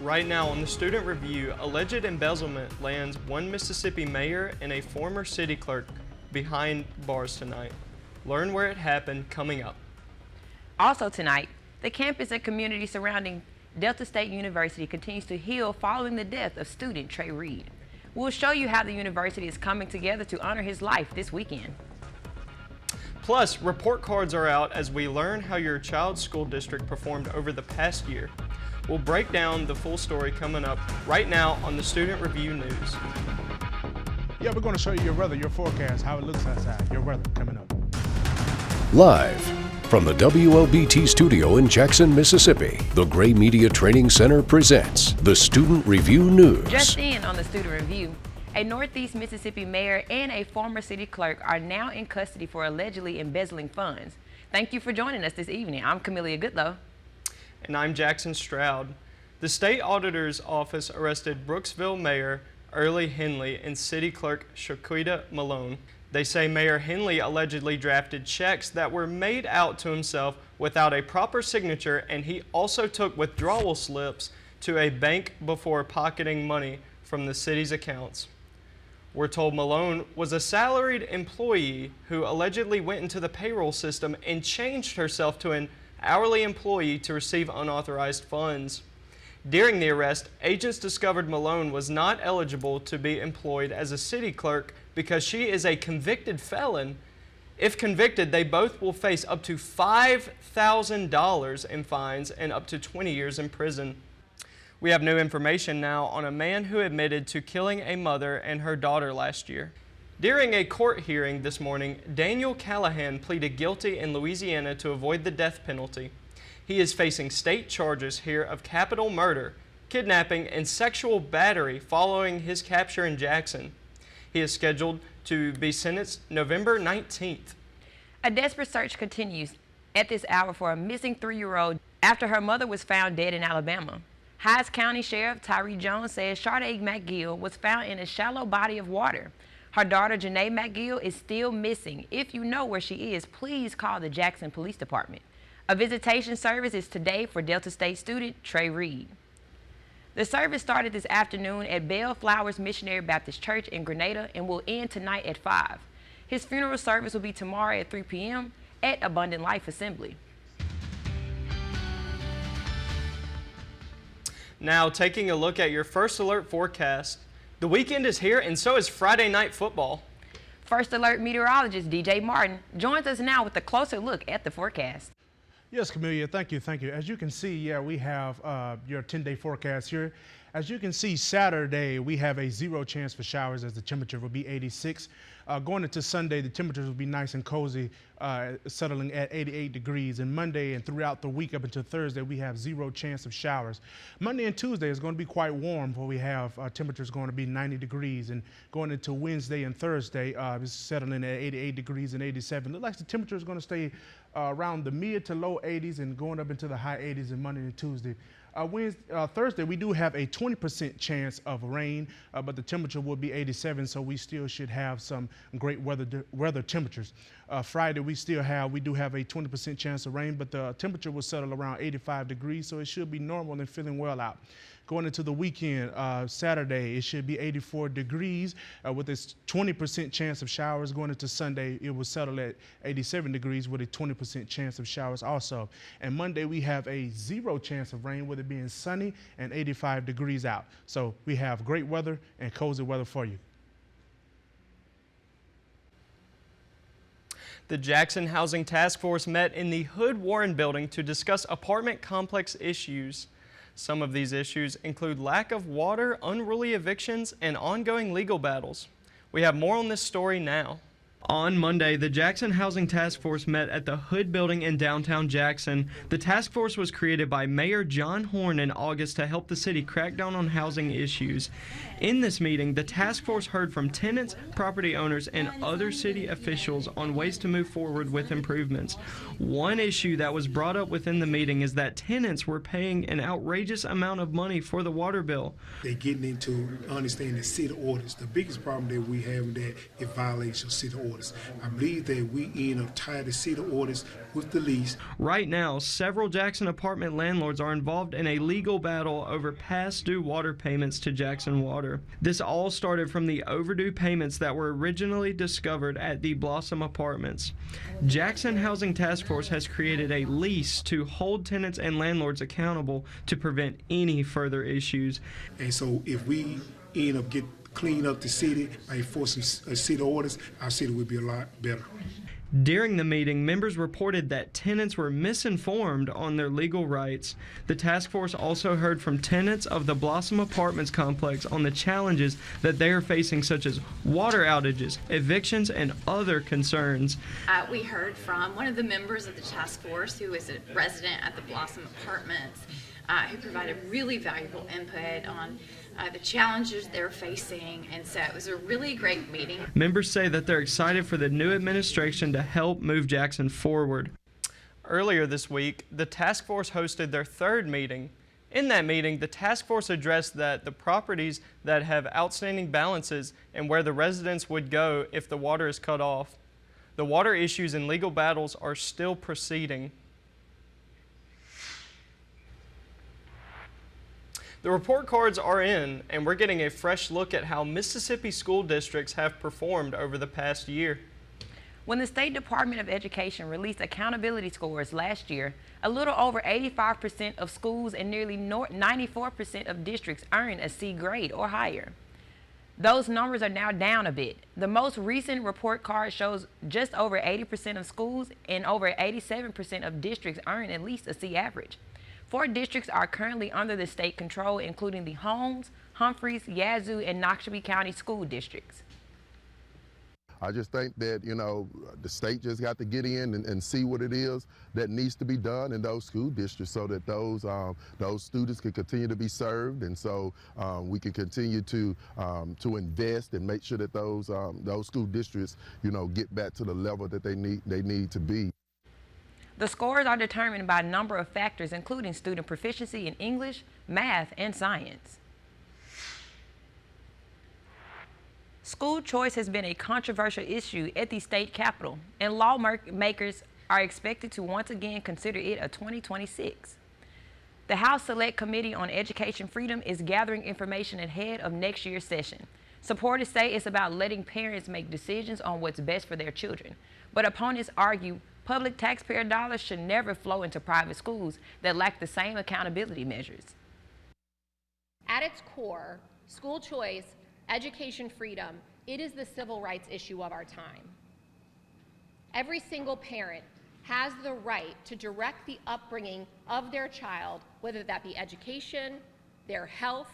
Right now on the Student Review, alleged embezzlement lands one Mississippi mayor and a former city clerk behind bars tonight. Learn where it happened coming up. Also tonight, the campus and community surrounding Delta State University continues to heal following the death of student Trey Reed. We'll show you how the university is coming together to honor his life this weekend. Plus, report cards are out as we learn how your child's school district performed over the past year. We'll break down the full story coming up right now on the Student Review News. Yeah, we're going to show you your weather, your forecast, how it looks outside, your weather coming up. Live from the WLBT studio in Jackson, Mississippi, the Gray Media Training Center presents the Student Review News. Just in on the Student Review, a Northeast Mississippi mayor and a former city clerk are now in custody for allegedly embezzling funds. Thank you for joining us this evening. I'm Camillia Goodloe. And I'm Jackson Stroud. The state auditor's office arrested Brooksville Mayor Early Henley and City Clerk Shaquita Malone. They say Mayor Henley allegedly drafted checks that were made out to himself without a proper signature, and he also took withdrawal slips to a bank before pocketing money from the city's accounts. We're told Malone was a salaried employee who allegedly went into the payroll system and changed herself to an hourly employee to receive unauthorized funds. During the arrest, agents discovered Malone was not eligible to be employed as a city clerk because she is a convicted felon. If convicted, they both will face up to $5,000 in fines and up to 20 years in prison. We have new information now on a man who admitted to killing a mother and her daughter last year. During a court hearing this morning, Daniel Callahan pleaded guilty in Louisiana to avoid the death penalty. He is facing state charges here of capital murder, kidnapping, and sexual battery following his capture in Jackson. He is scheduled to be sentenced November 19th. A desperate search continues at this hour for a missing 3-year-old after her mother was found dead in Alabama. Hydes County Sheriff Tyree Jones says Shardae McGill was found in a shallow body of water. Her daughter, Janae McGill, is still missing. If you know where she is, please call the Jackson Police Department. A visitation service is today for Delta State student Trey Reed. The service started this afternoon at Bellflowers Missionary Baptist Church in Grenada and will end tonight at 5. His funeral service will be tomorrow at 3 p.m. at Abundant Life Assembly. Now, taking a look at your First Alert forecast. The weekend is here, and so is Friday night football. First Alert meteorologist DJ Martin joins us now with a closer look at the forecast. Yes, Camillia, thank you. As you can see, yeah, we have your 10-day forecast here. As you can see, Saturday, we have a 0 chance for showers as the temperature will be 86. Going into Sunday, the temperatures will be nice and cozy, settling at 88 degrees. And Monday and throughout the week up until Thursday, we have 0 chance of showers. Monday and Tuesday is going to be quite warm, where we have temperatures going to be 90 degrees. And going into Wednesday and Thursday, it's settling at 88 degrees and 87. Looks like the temperature is going to stay around the mid to low 80s and going up into the high 80s in Monday and Tuesday. Thursday, we do have a 20% chance of rain, but the temperature will be 87, so we still should have some great weather temperatures. Friday, we do have a 20% chance of rain, but the temperature will settle around 85 degrees, so it should be normal and feeling well out. Going into the weekend, Saturday, it should be 84 degrees with a 20% chance of showers. Going into Sunday, it will settle at 87 degrees with a 20% chance of showers also. And Monday, we have a 0 chance of rain with it being sunny and 85 degrees out. So we have great weather and cozy weather for you. The Jackson Housing Task Force met in the Hood Warren building to discuss apartment complex issues. Some of these issues include lack of water, unruly evictions, and ongoing legal battles. We have more on this story now. On Monday, the Jackson Housing Task Force met at the Hood Building in downtown Jackson. The task force was created by Mayor John Horn in August to help the city crack down on housing issues. In this meeting, the task force heard from tenants, property owners, and other city officials on ways to move forward with improvements. One issue that was brought up within the meeting is that tenants were paying an outrageous amount of money for the water bill. They're getting into understanding city orders. The biggest problem that we have is that it violates your city orders. orders. I believe that we end up tied to city orders with the lease. Right now, several Jackson apartment landlords are involved in a legal battle over past due water payments to Jackson Water. This all started from the overdue payments that were originally discovered at the Blossom Apartments. Jackson Housing Task Force has created a lease to hold tenants and landlords accountable to prevent any further issues. And so if we end up clean up the city by enforcing city orders, our city would be a lot better. During the meeting, members reported that tenants were misinformed on their legal rights. The task force also heard from tenants of the Blossom Apartments complex on the challenges that they are facing, such as water outages, evictions, and other concerns. We heard from one of the members of the task force who is a resident at the Blossom Apartments, who provided really valuable input on the challenges they're facing, and so it was a really great meeting. Members say that they're excited for the new administration to help move Jackson forward. Earlier this week, the task force hosted their third meeting. In that meeting, the task force addressed that the properties that have outstanding balances and where the residents would go if the water is cut off. The water issues and legal battles are still proceeding. The report cards are in, and we're getting a fresh look at how Mississippi school districts have performed over the past year. When the State Department of Education released accountability scores last year, a little over 85% of schools and nearly 94% of districts earned a C grade or higher. Those numbers are now down a bit. The most recent report card shows just over 80% of schools and over 87% of districts earn at least a C average. 4 districts are currently under the state control, including the Holmes, Humphreys, Yazoo, and Noxubee County school districts. I just think that, you know, the state just got to get in and see what it is that needs to be done in those school districts so that those students can continue to be served, and so we can continue to invest and make sure that those school districts, you know, get back to the level that they need to be. The scores are determined by a number of factors, including student proficiency in English, math, and science. School choice has been a controversial issue at the state capitol, and lawmakers are expected to once again consider it a 2026. The House Select Committee on Education Freedom is gathering information ahead of next year's session. Supporters say it's about letting parents make decisions on what's best for their children, but opponents argue public taxpayer dollars should never flow into private schools that lack the same accountability measures. At its core, school choice, education freedom, it is the civil rights issue of our time. Every single parent has the right to direct the upbringing of their child, whether that be education, their health,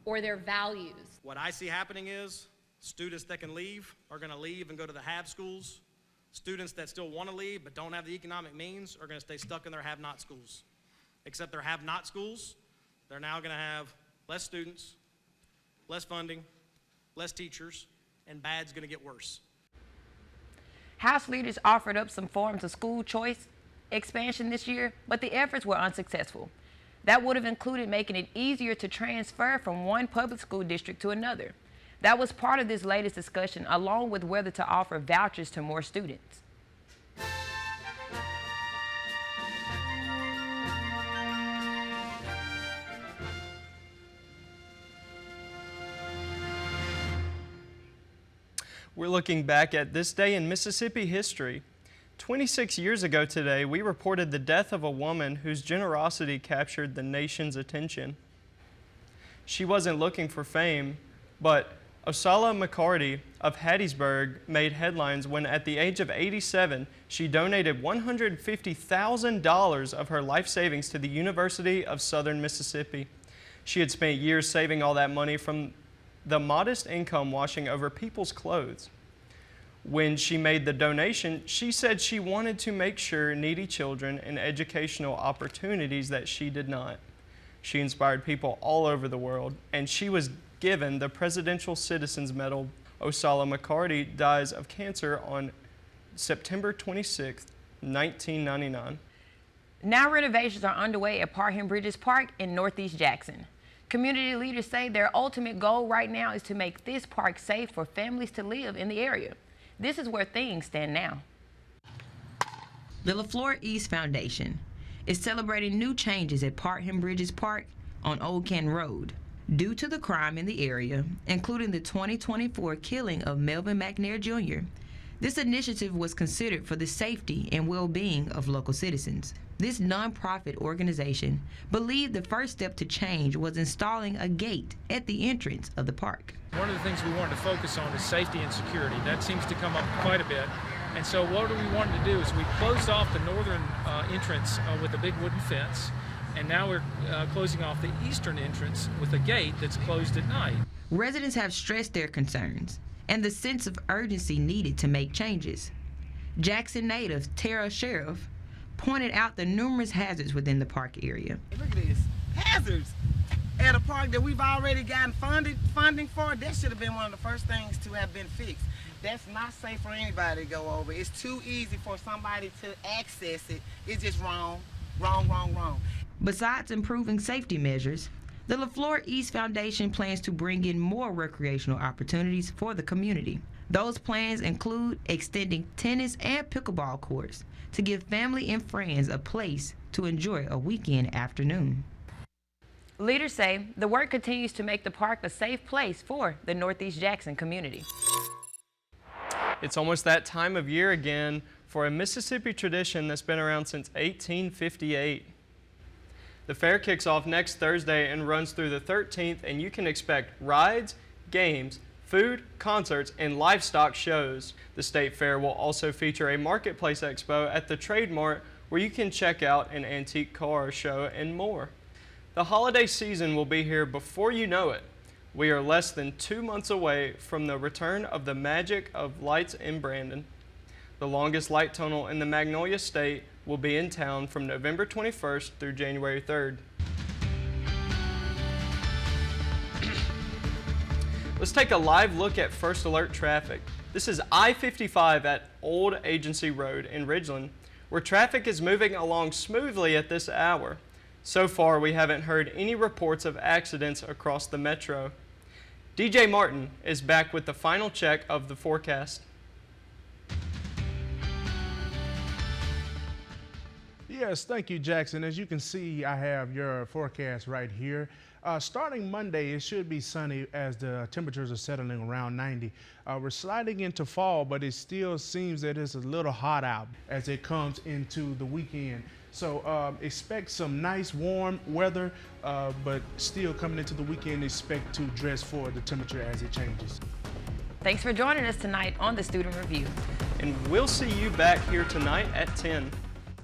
or their values. What I see happening is students that can leave are going to leave and go to the have schools. Students that still want to leave but don't have the economic means are going to stay stuck in their have-not schools. Except their have-not schools, they're now going to have less students, less funding, less teachers, and bad's going to get worse. House leaders offered up some forms of school choice expansion this year, but the efforts were unsuccessful. That would have included making it easier to transfer from one public school district to another. That was part of this latest discussion, along with whether to offer vouchers to more students. We're looking back at this day in Mississippi history. 26 years ago today, we reported the death of a woman whose generosity captured the nation's attention. She wasn't looking for fame, but Osala McCarty of Hattiesburg made headlines when at the age of 87, she donated $150,000 of her life savings to the University of Southern Mississippi. She had spent years saving all that money from the modest income washing over people's clothes. When she made the donation, she said she wanted to make sure needy children and educational opportunities that she did not. She inspired people all over the world, and she was given the Presidential Citizens Medal. Osala McCarty dies of cancer on September 26, 1999. Now renovations are underway at Parham Bridges Park in Northeast Jackson. Community leaders say their ultimate goal right now is to make this park safe for families to live in the area. This is where things stand now. The LaFleur East Foundation is celebrating new changes at Parkham Bridges Park on Old Canton Road due to the crime in the area, including the 2024 killing of Melvin McNair Jr. This initiative was considered for the safety and well-being of local citizens. This nonprofit organization believed the first step to change was installing a gate at the entrance of the park. One of the things we wanted to focus on is safety and security. That seems to come up quite a bit. And so what we wanted to do is we closed off the northern entrance with a big wooden fence, and now we're closing off the eastern entrance with a gate that's closed at night. Residents have stressed their concerns and the sense of urgency needed to make changes. Jackson native Tara Sheriff pointed out the numerous hazards within the park area. Look at this, hazards at a park that we've already gotten funding for. That should have been one of the first things to have been fixed. That's not safe for anybody to go over. It's too easy for somebody to access it. It's just wrong, wrong, wrong, wrong. Besides improving safety measures, the LaFleur East Foundation plans to bring in more recreational opportunities for the community. Those plans include extending tennis and pickleball courts to give family and friends a place to enjoy a weekend afternoon. Leaders say the work continues to make the park a safe place for the Northeast Jackson community. It's almost that time of year again for a Mississippi tradition that's been around since 1858. The fair kicks off next Thursday and runs through the 13th, and you can expect rides, games, food, concerts, and livestock shows. The state fair will also feature a marketplace expo at the Trade Mart where you can check out an antique car show and more. The holiday season will be here before you know it. We are less than 2 months away from the return of the magic of lights in Brandon. The longest light tunnel in the Magnolia State will be in town from November 21st through January 3rd. Let's take a live look at First Alert traffic. This is I-55 at Old Agency Road in Ridgeland, where traffic is moving along smoothly at this hour. So far, we haven't heard any reports of accidents across the metro. DJ Martin is back with the final check of the forecast. Yes, thank you, Jackson. As you can see, I have your forecast right here. Starting Monday, it should be sunny as the temperatures are settling around 90. We're sliding into fall, but it still seems that it's a little hot out as it comes into the weekend. So expect some nice warm weather, but still coming into the weekend, expect to dress for the temperature as it changes. Thanks for joining us tonight on the Student Review. And we'll see you back here tonight at 10.